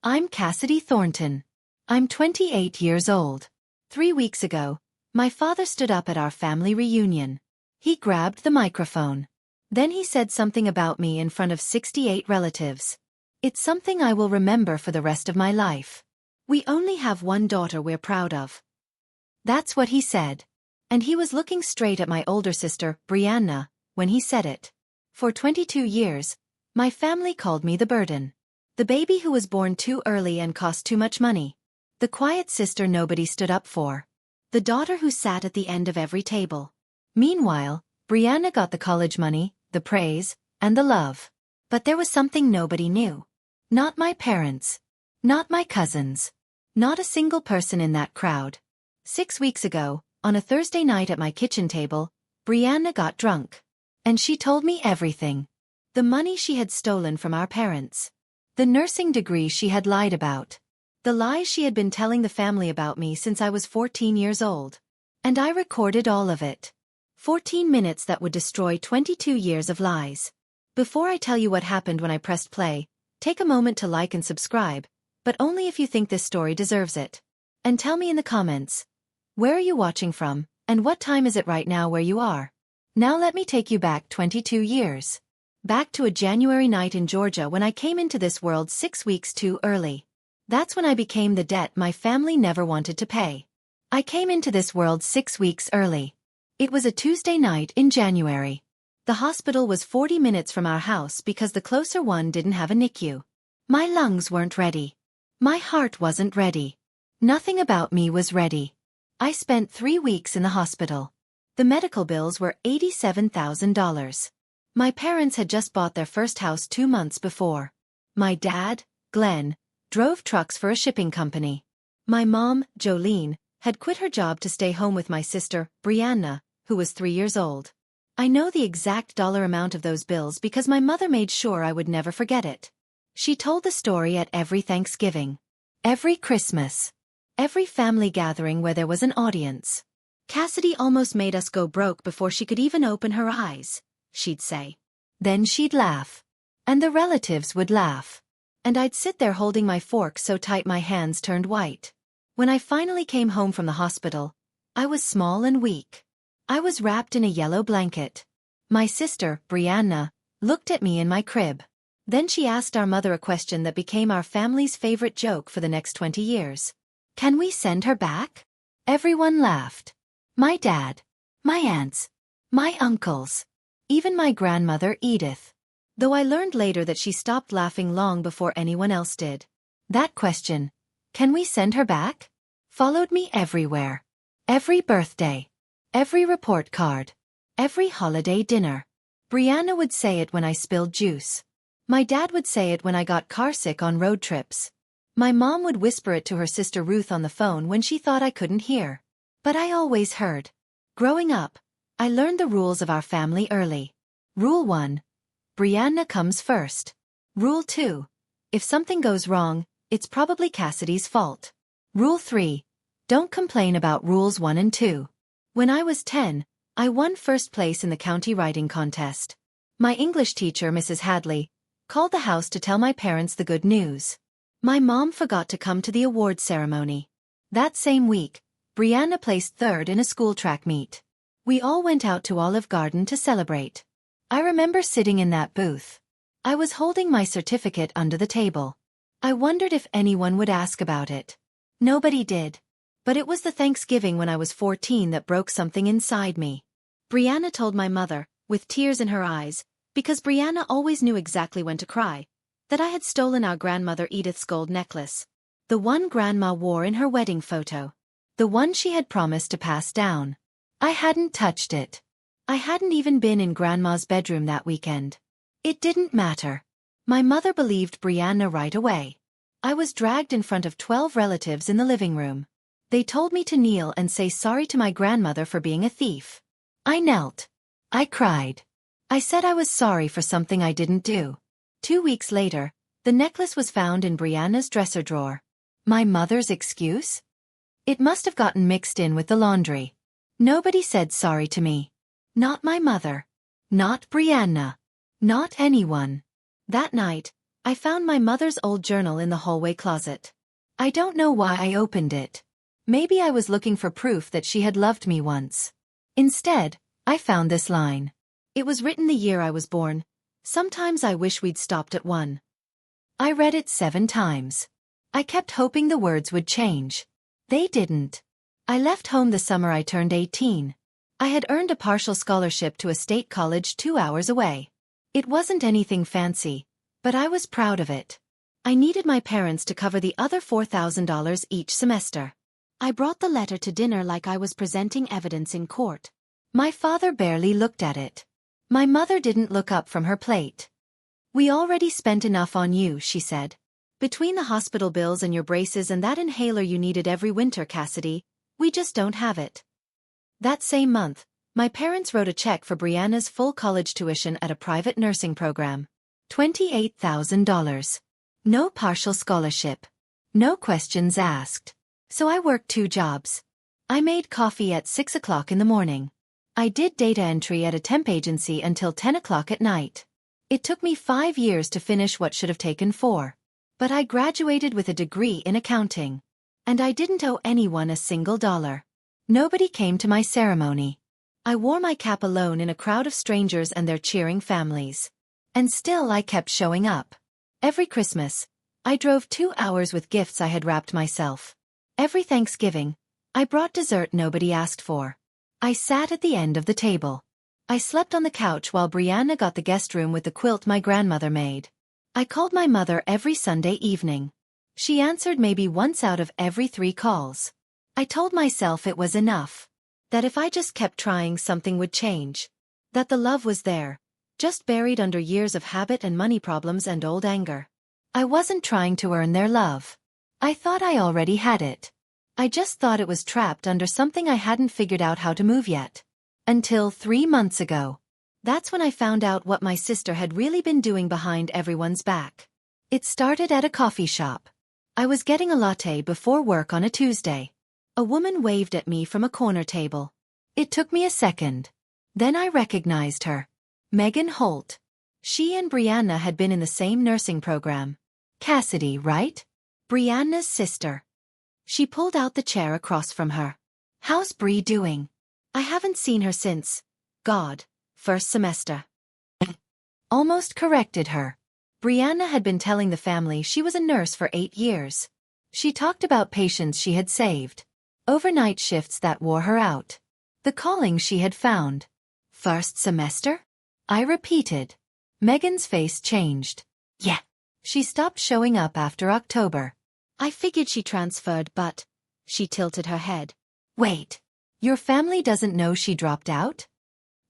I'm Cassidy Thornton. I'm 28 years old. 3 weeks ago, my father stood up at our family reunion. He grabbed the microphone. Then he said something about me in front of 68 relatives. It's something I will remember for the rest of my life. We only have one daughter we're proud of. That's what he said. And he was looking straight at my older sister, Brianna, when he said it. For 22 years, my family called me the burden. The baby who was born too early and cost too much money. The quiet sister nobody stood up for. The daughter who sat at the end of every table. Meanwhile, Brianna got the college money, the praise, and the love. But there was something nobody knew. Not my parents. Not my cousins. Not a single person in that crowd. 6 weeks ago, on a Thursday night at my kitchen table, Brianna got drunk. And she told me everything. The money she had stolen from our parents. The nursing degree she had lied about. The lies she had been telling the family about me since I was 14 years old. And I recorded all of it. 14 minutes that would destroy 22 years of lies. Before I tell you what happened when I pressed play, take a moment to like and subscribe, but only if you think this story deserves it. And tell me in the comments, where are you watching from, and what time is it right now where you are? Now let me take you back 22 years. Back to a January night in Georgia when I came into this world 6 weeks too early. That's when I became the debt my family never wanted to pay. I came into this world 6 weeks early. It was a Tuesday night in January. The hospital was 40 minutes from our house because the closer one didn't have a NICU. My lungs weren't ready. My heart wasn't ready. Nothing about me was ready. I spent 3 weeks in the hospital. The medical bills were $87,000. My parents had just bought their first house 2 months before. My dad, Glenn, drove trucks for a shipping company. My mom, Jolene, had quit her job to stay home with my sister, Brianna, who was 3 years old. I know the exact dollar amount of those bills because my mother made sure I would never forget it. She told the story at every Thanksgiving, every Christmas, every family gathering where there was an audience. Cassidy almost made us go broke before she could even open her eyes, she'd say. Then she'd laugh. And the relatives would laugh. And I'd sit there holding my fork so tight my hands turned white. When I finally came home from the hospital, I was small and weak. I was wrapped in a yellow blanket. My sister, Brianna, looked at me in my crib. Then she asked our mother a question that became our family's favorite joke for the next 20 years. Can we send her back? Everyone laughed. My dad, my aunts, my uncles, even my grandmother Edith. Though I learned later that she stopped laughing long before anyone else did. That question, can we send her back? Followed me everywhere. Every birthday. Every report card. Every holiday dinner. Brianna would say it when I spilled juice. My dad would say it when I got carsick on road trips. My mom would whisper it to her sister Ruth on the phone when she thought I couldn't hear. But I always heard. Growing up, I learned the rules of our family early. Rule 1. Brianna comes first. Rule 2. If something goes wrong, it's probably Cassidy's fault. Rule 3. Don't complain about rules 1 and 2. When I was 10, I won first place in the county writing contest. My English teacher, Mrs. Hadley, called the house to tell my parents the good news. My mom forgot to come to the award ceremony. That same week, Brianna placed third in a school track meet. We all went out to Olive Garden to celebrate. I remember sitting in that booth. I was holding my certificate under the table. I wondered if anyone would ask about it. Nobody did. But it was the Thanksgiving when I was 14 that broke something inside me. Brianna told my mother, with tears in her eyes, because Brianna always knew exactly when to cry, that I had stolen our grandmother Edith's gold necklace. The one Grandma wore in her wedding photo. The one she had promised to pass down. I hadn't touched it. I hadn't even been in Grandma's bedroom that weekend. It didn't matter. My mother believed Brianna right away. I was dragged in front of 12 relatives in the living room. They told me to kneel and say sorry to my grandmother for being a thief. I knelt. I cried. I said I was sorry for something I didn't do. 2 weeks later, the necklace was found in Brianna's dresser drawer. My mother's excuse? It must have gotten mixed in with the laundry. Nobody said sorry to me. Not my mother. Not Brianna. Not anyone. That night, I found my mother's old journal in the hallway closet. I don't know why I opened it. Maybe I was looking for proof that she had loved me once. Instead, I found this line. It was written the year I was born. Sometimes I wish we'd stopped at one. I read it 7 times. I kept hoping the words would change. They didn't. I left home the summer I turned 18. I had earned a partial scholarship to a state college 2 hours away. It wasn't anything fancy, but I was proud of it. I needed my parents to cover the other $4,000 each semester. I brought the letter to dinner like I was presenting evidence in court. My father barely looked at it. My mother didn't look up from her plate. "We already spent enough on you," she said. "Between the hospital bills and your braces and that inhaler you needed every winter, Cassidy, we just don't have it." That same month, my parents wrote a check for Brianna's full college tuition at a private nursing program. $28,000. No partial scholarship. No questions asked. So I worked 2 jobs. I made coffee at 6 o'clock in the morning. I did data entry at a temp agency until 10 o'clock at night. It took me 5 years to finish what should have taken 4. But I graduated with a degree in accounting. And I didn't owe anyone a single dollar. Nobody came to my ceremony. I wore my cap alone in a crowd of strangers and their cheering families. And still I kept showing up. Every Christmas, I drove 2 hours with gifts I had wrapped myself. Every Thanksgiving, I brought dessert nobody asked for. I sat at the end of the table. I slept on the couch while Brianna got the guest room with the quilt my grandmother made. I called my mother every Sunday evening. She answered maybe once out of every 3 calls. I told myself it was enough. That if I just kept trying, something would change. That the love was there, just buried under years of habit and money problems and old anger. I wasn't trying to earn their love. I thought I already had it. I just thought it was trapped under something I hadn't figured out how to move yet. Until 3 months ago. That's when I found out what my sister had really been doing behind everyone's back. It started at a coffee shop. I was getting a latte before work on a Tuesday. A woman waved at me from a corner table. It took me a second. Then I recognized her. Megan Holt. She and Brianna had been in the same nursing program. Cassidy, right? Brianna's sister. She pulled out the chair across from her. "How's Bri doing? I haven't seen her since, God, first semester." Almost corrected her. Brianna had been telling the family she was a nurse for 8 years. She talked about patients she had saved. Overnight shifts that wore her out. The calling she had found. "First semester?" I repeated. Megan's face changed. "Yeah." She stopped showing up after October. I figured she transferred, but... She tilted her head. "Wait. Your family doesn't know she dropped out?"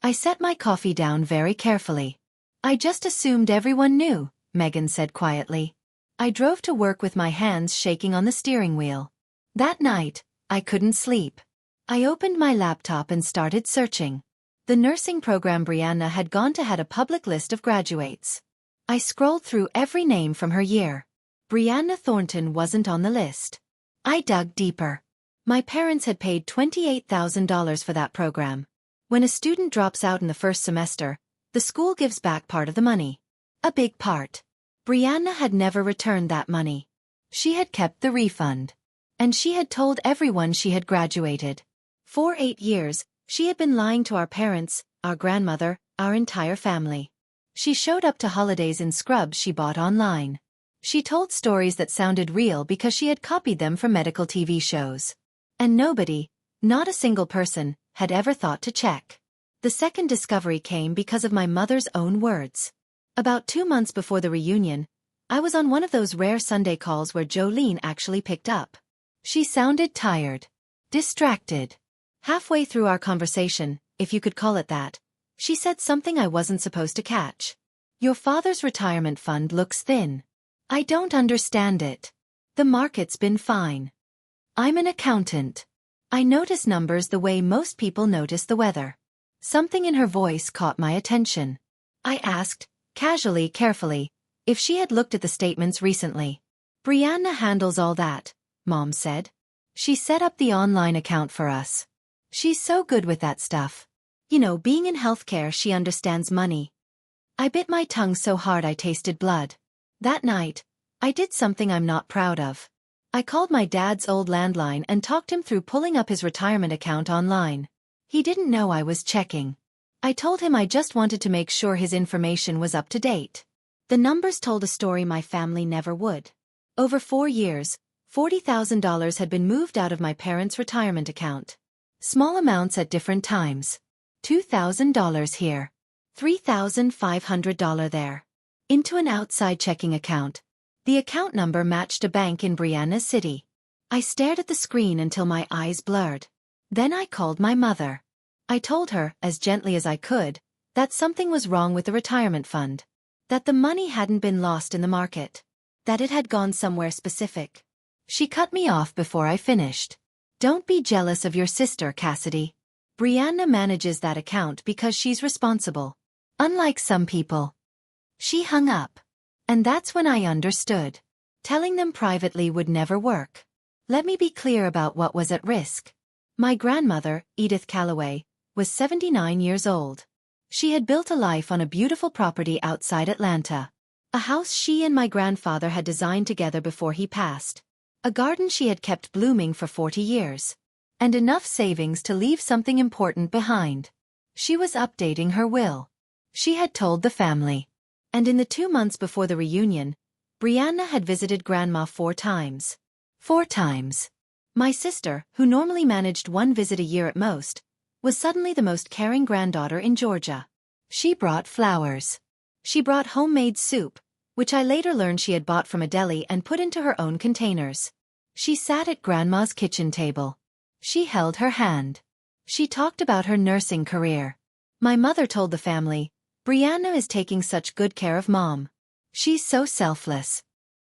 I set my coffee down very carefully. "I just assumed everyone knew," Megan said quietly. I drove to work with my hands shaking on the steering wheel. That night, I couldn't sleep. I opened my laptop and started searching. The nursing program Brianna had gone to had a public list of graduates. I scrolled through every name from her year. Brianna Thornton wasn't on the list. I dug deeper. My parents had paid $28,000 for that program. When a student drops out in the first semester, the school gives back part of the money. A big part. Brianna had never returned that money. She had kept the refund. And she had told everyone she had graduated. For 8 years, she had been lying to our parents, our grandmother, our entire family. She showed up to holidays in scrubs she bought online. She told stories that sounded real because she had copied them from medical TV shows. And nobody, not a single person, had ever thought to check. The second discovery came because of my mother's own words. About 2 months before the reunion, I was on one of those rare Sunday calls where Jolene actually picked up. She sounded tired. Distracted. Halfway through our conversation, if you could call it that, she said something I wasn't supposed to catch. "Your father's retirement fund looks thin." I don't understand it. The market's been fine. I'm an accountant. I notice numbers the way most people notice the weather. Something in her voice caught my attention. I asked, casually, carefully, if she had looked at the statements recently. "Brianna handles all that," Mom said. "She set up the online account for us. She's so good with that stuff. You know, being in healthcare, she understands money." I bit my tongue so hard I tasted blood. That night, I did something I'm not proud of. I called my dad's old landline and talked him through pulling up his retirement account online. He didn't know I was checking. I told him I just wanted to make sure his information was up to date. The numbers told a story my family never would. Over 4 years, $40,000 had been moved out of my parents' retirement account. Small amounts at different times. $2,000 here. $3,500 there. Into an outside checking account. The account number matched a bank in Brianna City. I stared at the screen until my eyes blurred. Then I called my mother. I told her, as gently as I could, that something was wrong with the retirement fund. That the money hadn't been lost in the market. That it had gone somewhere specific. She cut me off before I finished. Don't be jealous of your sister, Cassidy. Brianna manages that account because she's responsible. Unlike some people. She hung up. And that's when I understood. Telling them privately would never work. Let me be clear about what was at risk. My grandmother, Edith Calloway, was 79 years old. She had built a life on a beautiful property outside Atlanta. A house she and my grandfather had designed together before he passed. A garden she had kept blooming for 40 years. And enough savings to leave something important behind. She was updating her will. She had told the family. And in the 2 months before the reunion, Brianna had visited Grandma 4 times. 4 times. My sister, who normally managed 1 visit a year at most, was suddenly the most caring granddaughter in Georgia. She brought flowers. She brought homemade soup, which I later learned she had bought from a deli and put into her own containers. She sat at Grandma's kitchen table. She held her hand. She talked about her nursing career. My mother told the family, Brianna is taking such good care of Mom. She's so selfless.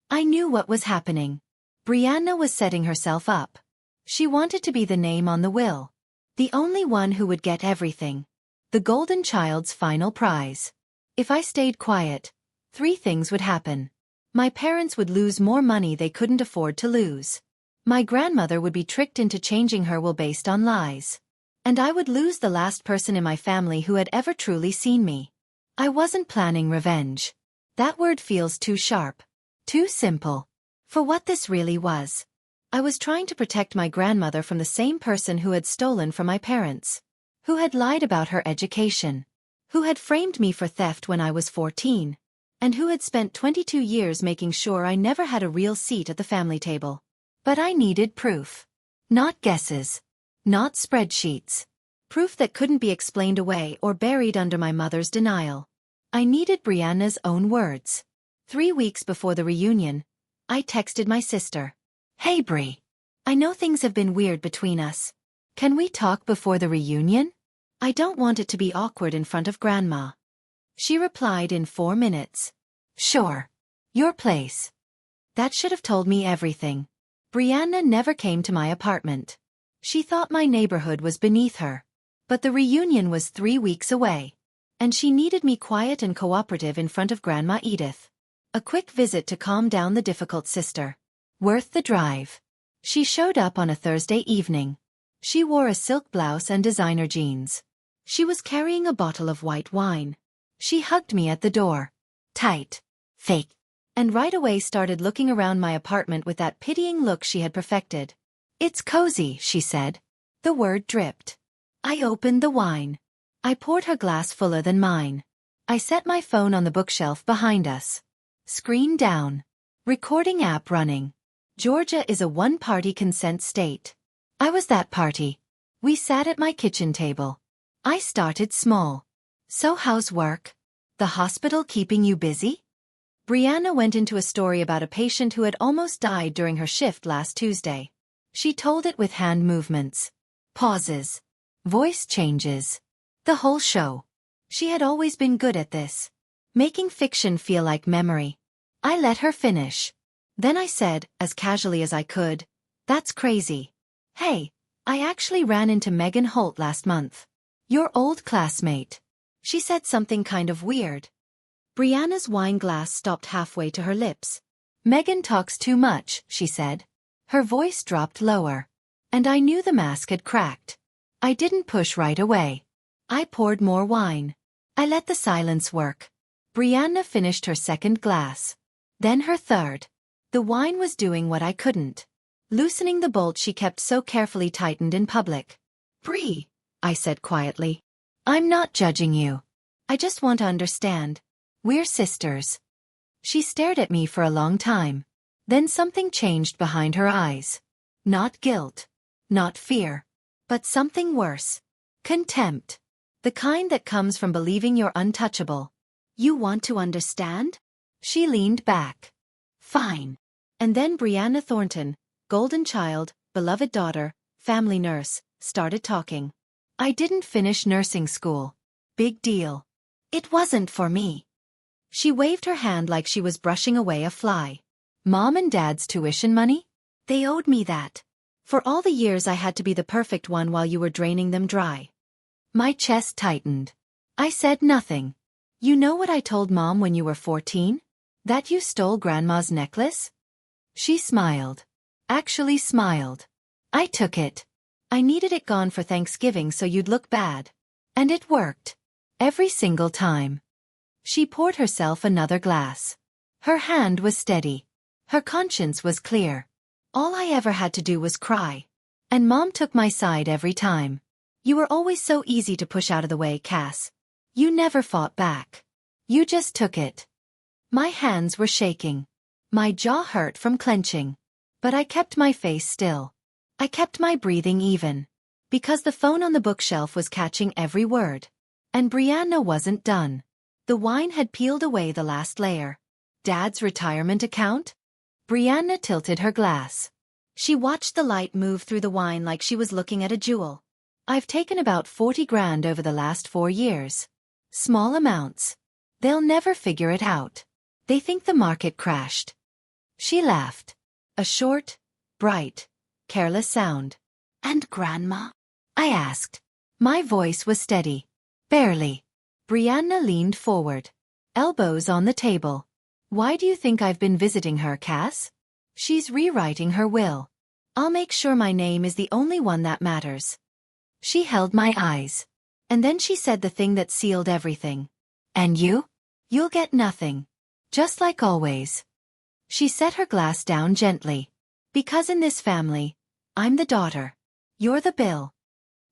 I knew what was happening. Brianna was setting herself up. She wanted to be the name on the will. The only one who would get everything. The golden child's final prize. If I stayed quiet, 3 things would happen. My parents would lose more money they couldn't afford to lose. My grandmother would be tricked into changing her will based on lies. And I would lose the last person in my family who had ever truly seen me. I wasn't planning revenge. That word feels too sharp. Too simple. For what this really was. I was trying to protect my grandmother from the same person who had stolen from my parents. Who had lied about her education. Who had framed me for theft when I was 14. And who had spent 22 years making sure I never had a real seat at the family table. But I needed proof. Not guesses. Not spreadsheets. Proof that couldn't be explained away or buried under my mother's denial. I needed Brianna's own words. 3 weeks before the reunion, I texted my sister. Hey Bri. I know things have been weird between us. Can we talk before the reunion? I don't want it to be awkward in front of Grandma. She replied in 4 minutes. Sure. Your place. That should have told me everything. Brianna never came to my apartment. She thought my neighborhood was beneath her. But the reunion was 3 weeks away. And she needed me quiet and cooperative in front of Grandma Edith. A quick visit to calm down the difficult sister. Worth the drive. She showed up on a Thursday evening. She wore a silk blouse and designer jeans. She was carrying a bottle of white wine. She hugged me at the door. Tight. Fake. And right away started looking around my apartment with that pitying look she had perfected. It's cozy, she said. The word dripped. I opened the wine. I poured her glass fuller than mine. I set my phone on the bookshelf behind us. Screen down. Recording app running. Georgia is a one-party consent state. I was that party. We sat at my kitchen table. I started small. So how's work? The hospital keeping you busy? Brianna went into a story about a patient who had almost died during her shift last Tuesday. She told it with hand movements. Pauses. Voice changes. The whole show. She had always been good at this. Making fiction feel like memory. I let her finish. Then I said, as casually as I could, that's crazy. Hey, I actually ran into Megan Holt last month. Your old classmate. She said something kind of weird. Brianna's wine glass stopped halfway to her lips. Megan talks too much, she said. Her voice dropped lower. And I knew the mask had cracked. I didn't push right away. I poured more wine. I let the silence work. Brianna finished her second glass. Then her third. The wine was doing what I couldn't. Loosening the bolt she kept so carefully tightened in public. Bree, I said quietly. I'm not judging you. I just want to understand. We're sisters. She stared at me for a long time. Then something changed behind her eyes. Not guilt. Not fear. But something worse. Contempt. The kind that comes from believing you're untouchable. You want to understand? She leaned back. Fine. And then Brianna Thornton, golden child, beloved daughter, family nurse, started talking. I didn't finish nursing school. Big deal. It wasn't for me. She waved her hand like she was brushing away a fly. Mom and Dad's tuition money? They owed me that. For all the years I had to be the perfect one while you were draining them dry. My chest tightened. I said nothing. You know what I told Mom when you were 14? That you stole Grandma's necklace? She smiled. Actually smiled. I took it. I needed it gone for Thanksgiving so you'd look bad. And it worked. Every single time. She poured herself another glass. Her hand was steady. Her conscience was clear. All I ever had to do was cry. And Mom took my side every time. You were always so easy to push out of the way, Cass. You never fought back. You just took it. My hands were shaking. My jaw hurt from clenching. But I kept my face still. I kept my breathing even. Because the phone on the bookshelf was catching every word. And Brianna wasn't done. The wine had peeled away the last layer. Dad's retirement account? Brianna tilted her glass. She watched the light move through the wine like she was looking at a jewel. I've taken about 40 grand over the last 4 years. Small amounts. They'll never figure it out. They think the market crashed. She laughed. A short, bright, careless sound. And Grandma? I asked. My voice was steady. Barely. Brianna leaned forward. Elbows on the table. Why do you think I've been visiting her, Cass? She's rewriting her will. I'll make sure my name is the only one that matters. She held my eyes. And then she said the thing that sealed everything. And you? You'll get nothing. Just like always. She set her glass down gently. Because in this family, I'm the daughter. You're the bill.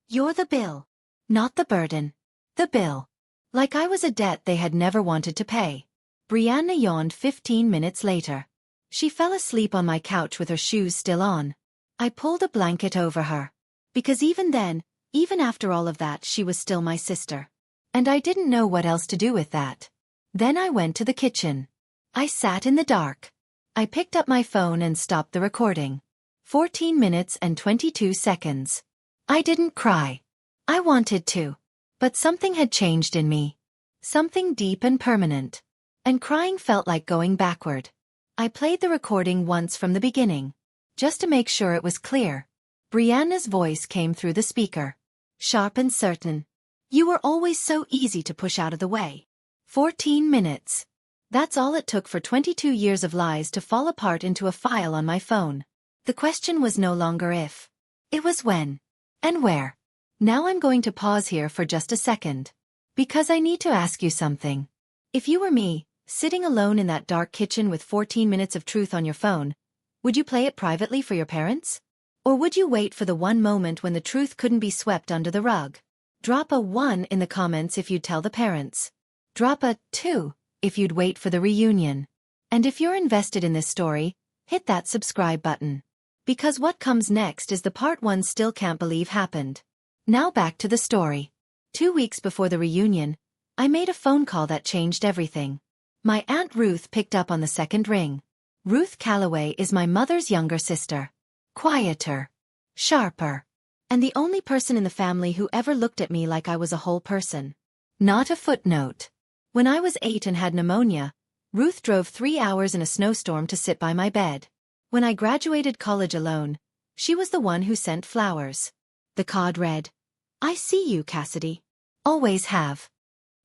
You're the bill. Not the burden. The bill. Like I was a debt they had never wanted to pay. Brianna yawned 15 minutes later. She fell asleep on my couch with her shoes still on. I pulled a blanket over her. Because even then, even after all of that, she was still my sister. And I didn't know what else to do with that. Then I went to the kitchen. I sat in the dark. I picked up my phone and stopped the recording. 14 minutes and 22 seconds. I didn't cry. I wanted to. But something had changed in me. Something deep and permanent. And crying felt like going backward. I played the recording once from the beginning. Just to make sure it was clear. Brianna's voice came through the speaker. Sharp and certain. You were always so easy to push out of the way. 14 minutes. That's all it took for 22 years of lies to fall apart into a file on my phone. The question was no longer if. It was when. And where. Now I'm going to pause here for just a second. Because I need to ask you something. If you were me, sitting alone in that dark kitchen with 14 minutes of truth on your phone, would you play it privately for your parents? Or would you wait for the one moment when the truth couldn't be swept under the rug? Drop a 1 in the comments if you'd tell the parents. Drop a 2 if you'd wait for the reunion. And if you're invested in this story, hit that subscribe button. Because what comes next is the part 1 still can't believe happened. Now back to the story. 2 weeks before the reunion, I made a phone call that changed everything. My Aunt Ruth picked up on the second ring. Ruth Calloway is my mother's younger sister. Quieter. Sharper. And the only person in the family who ever looked at me like I was a whole person. Not a footnote. When I was 8 and had pneumonia, Ruth drove 3 hours in a snowstorm to sit by my bed. When I graduated college alone, she was the one who sent flowers. The card read, I see you, Cassidy. Always have.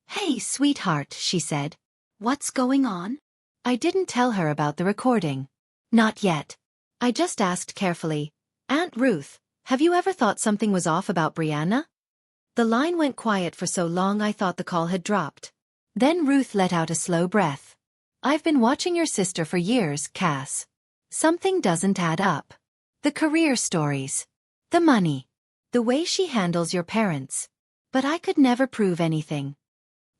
Hey, sweetheart, she said. What's going on? I didn't tell her about the recording. Not yet. I just asked carefully, Aunt Ruth, have you ever thought something was off about Brianna? The line went quiet for so long I thought the call had dropped. Then Ruth let out a slow breath. I've been watching your sister for years, Cass. Something doesn't add up. The career stories. The money. The way she handles your parents. But I could never prove anything.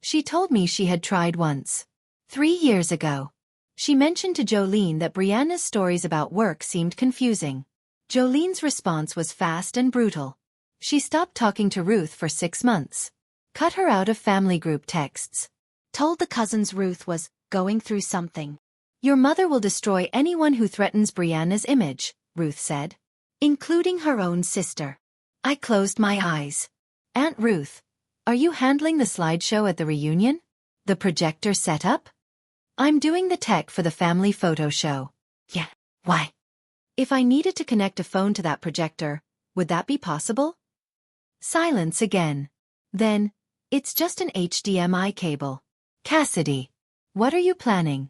She told me she had tried once. 3 years ago. She mentioned to Jolene that Brianna's stories about work seemed confusing. Jolene's response was fast and brutal. She stopped talking to Ruth for 6 months. Cut her out of family group texts. Told the cousins Ruth was going through something. Your mother will destroy anyone who threatens Brianna's image, Ruth said. Including her own sister. I closed my eyes. Aunt Ruth, are you handling the slideshow at the reunion? The projector setup? I'm doing the tech for the family photo show. Yeah, why? If I needed to connect a phone to that projector, would that be possible? Silence again. Then, it's just an HDMI cable. Cassidy, what are you planning?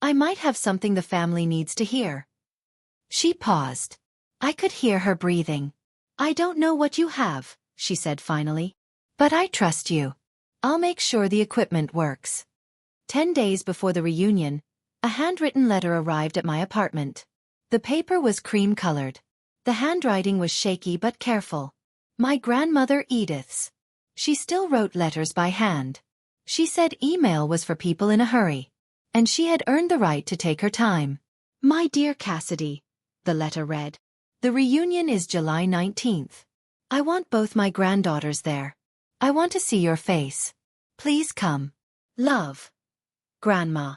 I might have something the family needs to hear. She paused. I could hear her breathing. I don't know what you have, she said finally. But I trust you. I'll make sure the equipment works. 10 days before the reunion, a handwritten letter arrived at my apartment. The paper was cream-colored. The handwriting was shaky but careful. My grandmother Edith's. She still wrote letters by hand. She said email was for people in a hurry. And she had earned the right to take her time. My dear Cassidy, the letter read. The reunion is July 19th. I want both my granddaughters there. I want to see your face. Please come. Love. Grandma.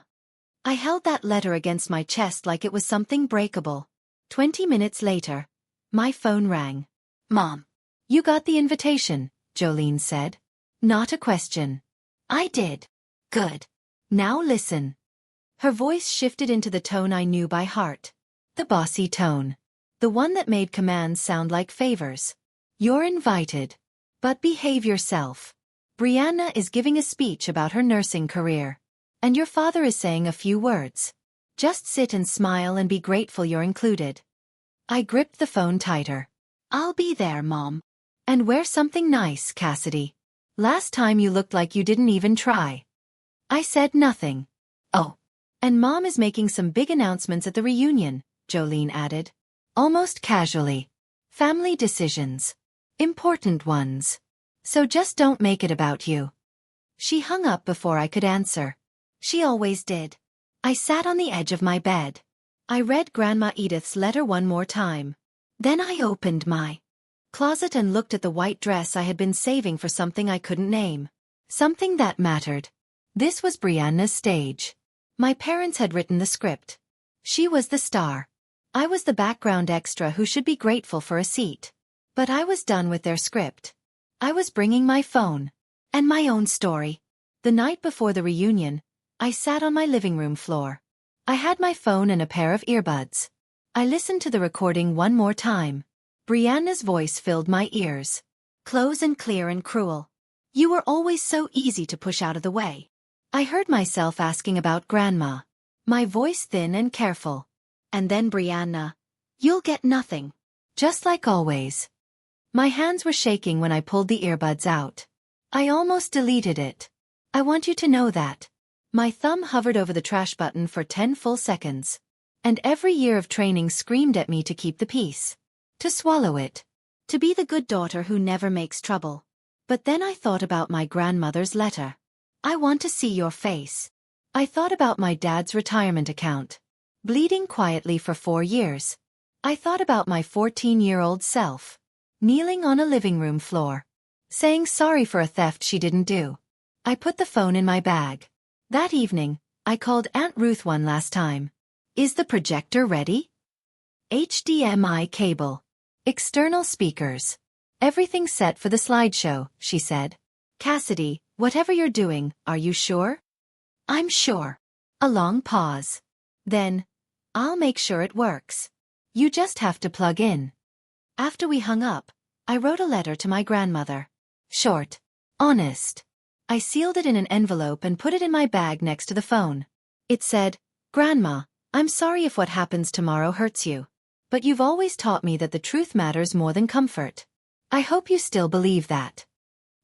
I held that letter against my chest like it was something breakable. 20 minutes later, my phone rang. Mom. You got the invitation, Jolene said. Not a question. I did. Good. Now listen. Her voice shifted into the tone I knew by heart. The bossy tone. The one that made commands sound like favors. You're invited. But behave yourself. Brianna is giving a speech about her nursing career. And your father is saying a few words. Just sit and smile and be grateful you're included. I gripped the phone tighter. I'll be there, Mom. And wear something nice, Cassidy. Last time you looked like you didn't even try. I said nothing. Oh. And Mom is making some big announcements at the reunion, Jolene added. Almost casually. Family decisions. Important ones. So just don't make it about you. She hung up before I could answer. She always did. I sat on the edge of my bed. I read Grandma Edith's letter one more time. Then I opened my closet and looked at the white dress I had been saving for something I couldn't name. Something that mattered. This was Brianna's stage. My parents had written the script. She was the star. I was the background extra who should be grateful for a seat. But I was done with their script. I was bringing my phone. And my own story. The night before the reunion, I sat on my living room floor. I had my phone and a pair of earbuds. I listened to the recording one more time. Brianna's voice filled my ears. Close and clear and cruel. You were always so easy to push out of the way. I heard myself asking about Grandma. My voice thin and careful. And then Brianna. You'll get nothing. Just like always. My hands were shaking when I pulled the earbuds out. I almost deleted it. I want you to know that. My thumb hovered over the trash button for 10 full seconds. And every year of training screamed at me to keep the peace. To swallow it. To be the good daughter who never makes trouble. But then I thought about my grandmother's letter. I want to see your face. I thought about my dad's retirement account. Bleeding quietly for 4 years. I thought about my 14-year-old self. Kneeling on a living room floor. Saying sorry for a theft she didn't do. I put the phone in my bag. That evening, I called Aunt Ruth one last time. Is the projector ready? HDMI cable. External speakers. Everything set for the slideshow, she said. Cassidy, whatever you're doing, are you sure? I'm sure. A long pause. Then, I'll make sure it works. You just have to plug in. After we hung up, I wrote a letter to my grandmother. Short. Honest. I sealed it in an envelope and put it in my bag next to the phone. It said, Grandma, I'm sorry if what happens tomorrow hurts you. But you've always taught me that the truth matters more than comfort. I hope you still believe that.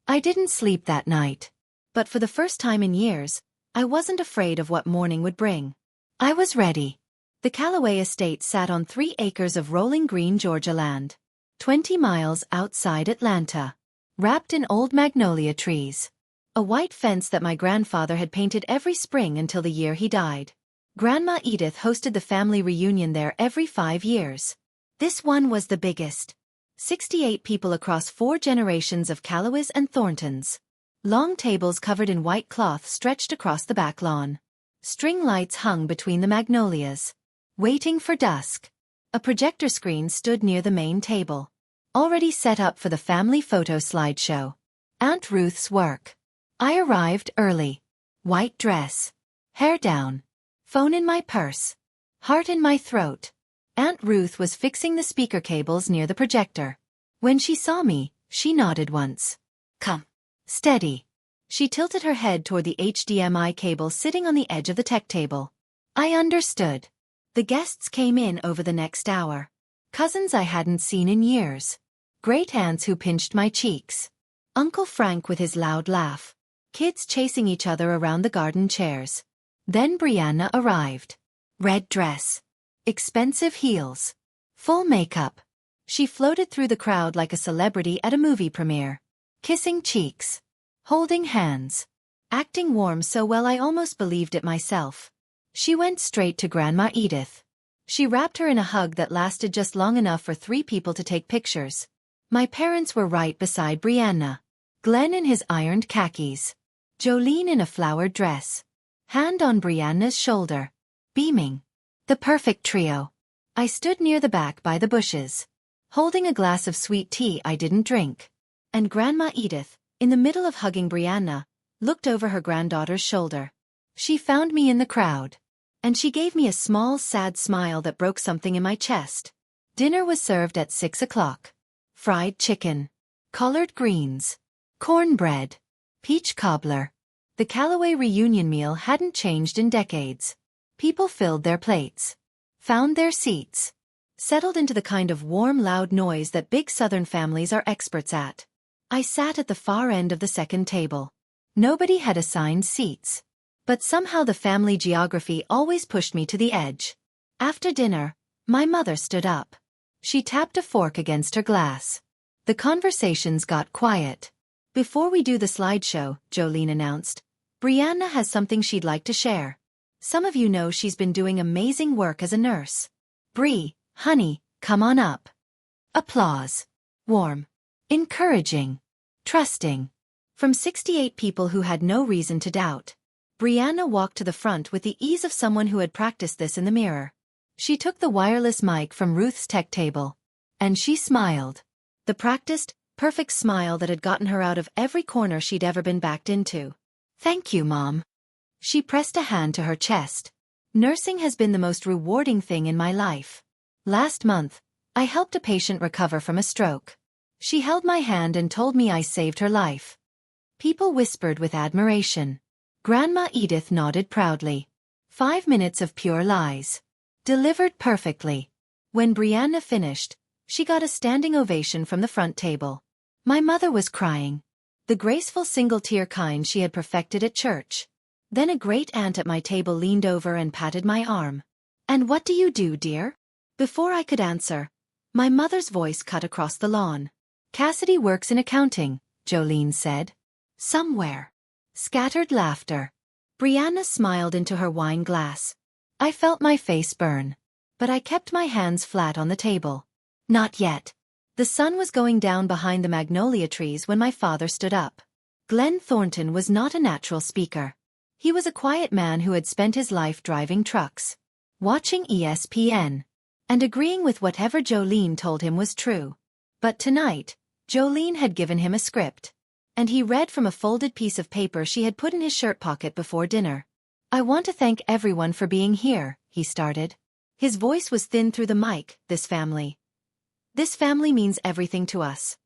I didn't sleep that night. But for the first time in years, I wasn't afraid of what morning would bring. I was ready. The Callaway estate sat on 3 acres of rolling green Georgia land, 20 miles outside Atlanta, wrapped in old magnolia trees. A white fence that my grandfather had painted every spring until the year he died. Grandma Edith hosted the family reunion there every 5 years. This one was the biggest. 68 people across 4 generations of Callaways and Thorntons. Long tables covered in white cloth stretched across the back lawn. String lights hung between the magnolias. Waiting for dusk. A projector screen stood near the main table, already set up for the family photo slideshow. Aunt Ruth's work. I arrived early. White dress. Hair down. Phone in my purse. Heart in my throat. Aunt Ruth was fixing the speaker cables near the projector. When she saw me, she nodded once. Come. Steady. She tilted her head toward the HDMI cable sitting on the edge of the tech table. I understood. The guests came in over the next hour. Cousins I hadn't seen in years. Great aunts who pinched my cheeks. Uncle Frank with his loud laugh. Kids chasing each other around the garden chairs. Then Brianna arrived. Red dress. Expensive heels. Full makeup. She floated through the crowd like a celebrity at a movie premiere. Kissing cheeks. Holding hands. Acting warm so well I almost believed it myself. She went straight to Grandma Edith. She wrapped her in a hug that lasted just long enough for 3 people to take pictures. My parents were right beside Brianna. Glenn in his ironed khakis. Jolene in a flowered dress. Hand on Brianna's shoulder. Beaming. The perfect trio. I stood near the back by the bushes, holding a glass of sweet tea I didn't drink. And Grandma Edith, in the middle of hugging Brianna, looked over her granddaughter's shoulder. She found me in the crowd. And she gave me a small, sad smile that broke something in my chest. Dinner was served at 6 o'clock. Fried chicken. Collard greens. Cornbread. Peach cobbler. The Callaway reunion meal hadn't changed in decades. People filled their plates. Found their seats. Settled into the kind of warm, loud noise that big Southern families are experts at. I sat at the far end of the second table. Nobody had assigned seats. But somehow the family geography always pushed me to the edge. After dinner, my mother stood up. She tapped a fork against her glass. The conversations got quiet. Before we do the slideshow, Jolene announced, Brianna has something she'd like to share. Some of you know she's been doing amazing work as a nurse. Bri, honey, come on up. Applause. Warm. Encouraging. Trusting. From 68 people who had no reason to doubt. Brianna walked to the front with the ease of someone who had practiced this in the mirror. She took the wireless mic from Ruth's tech table. And she smiled. The practiced, perfect smile that had gotten her out of every corner she'd ever been backed into. Thank you, Mom. She pressed a hand to her chest. Nursing has been the most rewarding thing in my life. Last month, I helped a patient recover from a stroke. She held my hand and told me I saved her life. People whispered with admiration. Grandma Edith nodded proudly. 5 minutes of pure lies. Delivered perfectly. When Brianna finished, she got a standing ovation from the front table. My mother was crying. The graceful single-tear kind she had perfected at church. Then a great aunt at my table leaned over and patted my arm. And what do you do, dear? Before I could answer, my mother's voice cut across the lawn. Cassidy works in accounting, Jolene said. Somewhere. Scattered laughter. Brianna smiled into her wine glass. I felt my face burn. But I kept my hands flat on the table. Not yet. The sun was going down behind the magnolia trees when my father stood up. Glenn Thornton was not a natural speaker. He was a quiet man who had spent his life driving trucks, watching ESPN, and agreeing with whatever Jolene told him was true. But tonight, Jolene had given him a script. And he read from a folded piece of paper she had put in his shirt pocket before dinner. I want to thank everyone for being here, he started. His voice was thin through the mic. This family means everything to us.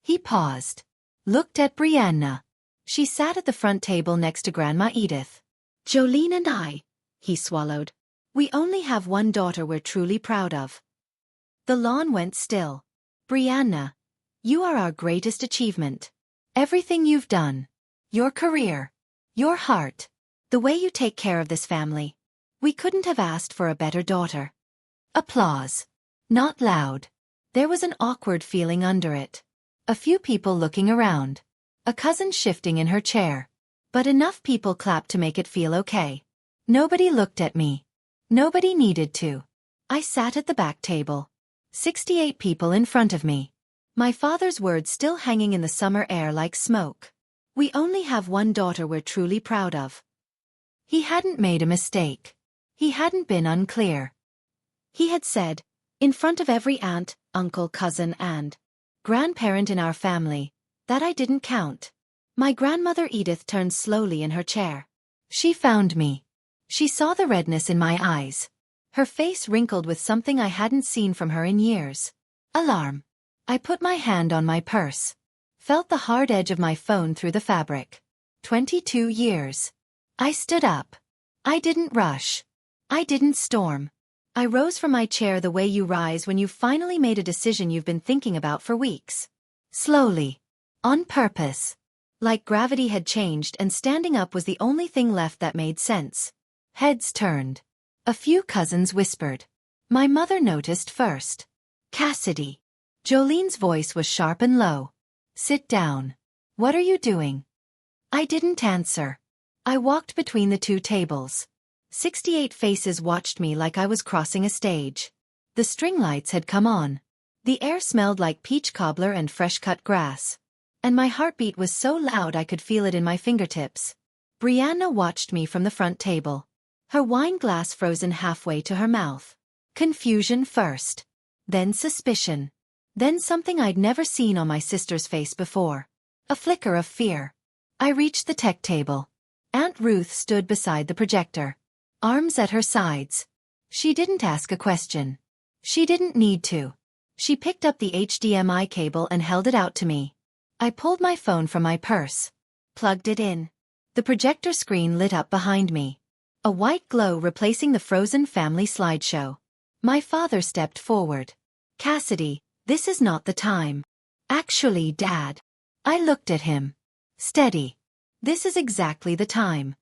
He paused. Looked at Brianna. She sat at the front table next to Grandma Edith. Jolene and I, he swallowed. We only have one daughter we're truly proud of. The lawn went still. Brianna, you are our greatest achievement. Everything you've done. Your career. Your heart. The way you take care of this family. We couldn't have asked for a better daughter. Applause. Not loud. There was an awkward feeling under it. A few people looking around. A cousin shifting in her chair. But enough people clapped to make it feel okay. Nobody looked at me. Nobody needed to. I sat at the back table. 68 people in front of me. My father's words still hanging in the summer air like smoke. We only have one daughter we're truly proud of. He hadn't made a mistake. He hadn't been unclear. He had said, in front of every aunt, uncle, cousin, and grandparent in our family, that I didn't count. My grandmother Edith turned slowly in her chair. She found me. She saw the redness in my eyes. Her face wrinkled with something I hadn't seen from her in years. Alarm. I put my hand on my purse. Felt the hard edge of my phone through the fabric. 22 years. I stood up. I didn't rush. I didn't storm. I rose from my chair the way you rise when you've finally made a decision you've been thinking about for weeks. Slowly. On purpose. Like gravity had changed and standing up was the only thing left that made sense. Heads turned. A few cousins whispered. My mother noticed first. Cassidy. Jolene's voice was sharp and low. Sit down. What are you doing? I didn't answer. I walked between the two tables. 68 faces watched me like I was crossing a stage. The string lights had come on. The air smelled like peach cobbler and fresh-cut grass. And my heartbeat was so loud I could feel it in my fingertips. Brianna watched me from the front table. Her wine glass frozen halfway to her mouth. Confusion first. Then suspicion. Then something I'd never seen on my sister's face before. A flicker of fear. I reached the tech table. Aunt Ruth stood beside the projector. Arms at her sides. She didn't ask a question. She didn't need to. She picked up the HDMI cable and held it out to me. I pulled my phone from my purse. Plugged it in. The projector screen lit up behind me. A white glow replacing the frozen family slideshow. My father stepped forward. Cassidy, this is not the time. Actually, Dad. I looked at him. Steady. This is exactly the time.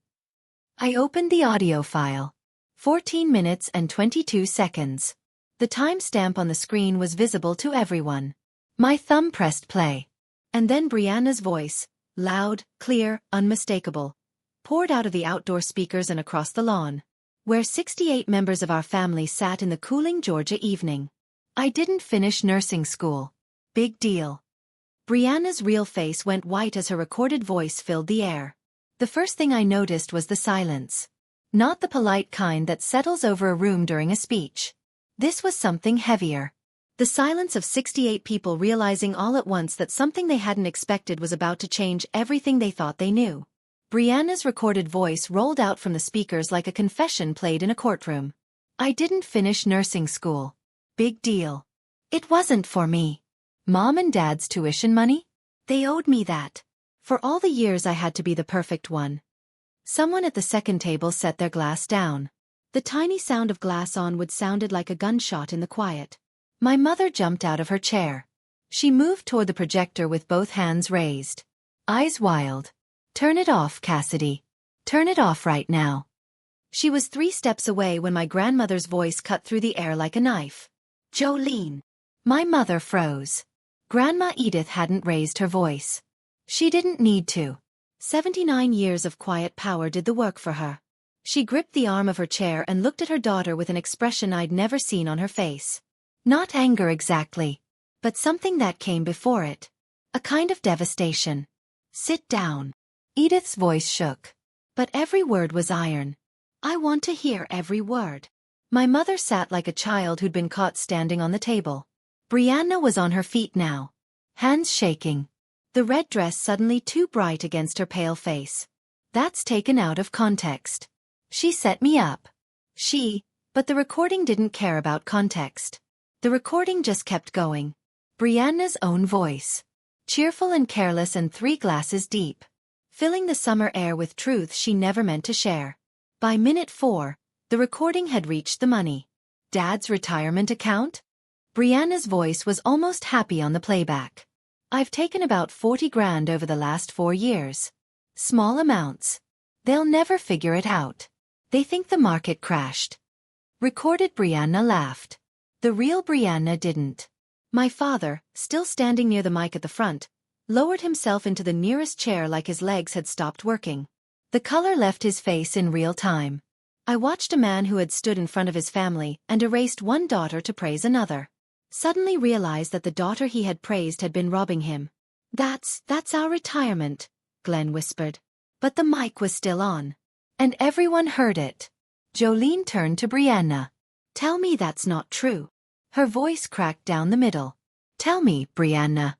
I opened the audio file. 14 minutes and 22 seconds. The timestamp on the screen was visible to everyone. My thumb pressed play. And then Brianna's voice, loud, clear, unmistakable, poured out of the outdoor speakers and across the lawn, where 68 members of our family sat in the cooling Georgia evening. I didn't finish nursing school. Big deal. Brianna's real face went white as her recorded voice filled the air. The first thing I noticed was the silence. Not the polite kind that settles over a room during a speech. This was something heavier. The silence of 68 people realizing all at once that something they hadn't expected was about to change everything they thought they knew. Brianna's recorded voice rolled out from the speakers like a confession played in a courtroom. I didn't finish nursing school. Big deal. It wasn't for me. Mom and Dad's tuition money? They owed me that. For all the years I had to be the perfect one. Someone at the second table set their glass down. The tiny sound of glass on wood sounded like a gunshot in the quiet. My mother jumped out of her chair. She moved toward the projector with both hands raised. Eyes wild. Turn it off, Cassidy. Turn it off right now. She was 3 steps away when my grandmother's voice cut through the air like a knife. Jolene. My mother froze. Grandma Edith hadn't raised her voice. She didn't need to. 79 years of quiet power did the work for her. She gripped the arm of her chair and looked at her daughter with an expression I'd never seen on her face. Not anger exactly, but something that came before it. A kind of devastation. Sit down. Edith's voice shook. But every word was iron. I want to hear every word. My mother sat like a child who'd been caught standing on the table. Brianna was on her feet now. Hands shaking. The red dress suddenly too bright against her pale face. That's taken out of context. She set me up. But the recording didn't care about context. The recording just kept going. Brianna's own voice. Cheerful and careless and 3 glasses deep. Filling the summer air with truth she never meant to share. By minute 4, the recording had reached the money. Dad's retirement account? Brianna's voice was almost happy on the playback. I've taken about 40 grand over the last 4 years. Small amounts. They'll never figure it out. They think the market crashed. Recorded Brianna laughed. The real Brianna didn't. My father, still standing near the mic at the front, lowered himself into the nearest chair like his legs had stopped working. The color left his face in real time. I watched a man who had stood in front of his family and erased one daughter to praise another. Suddenly realized that the daughter he had praised had been robbing him. That's our retirement," Glenn whispered. But the mic was still on. And everyone heard it. Jolene turned to Brianna. "Tell me that's not true." Her voice cracked down the middle. "Tell me, Brianna."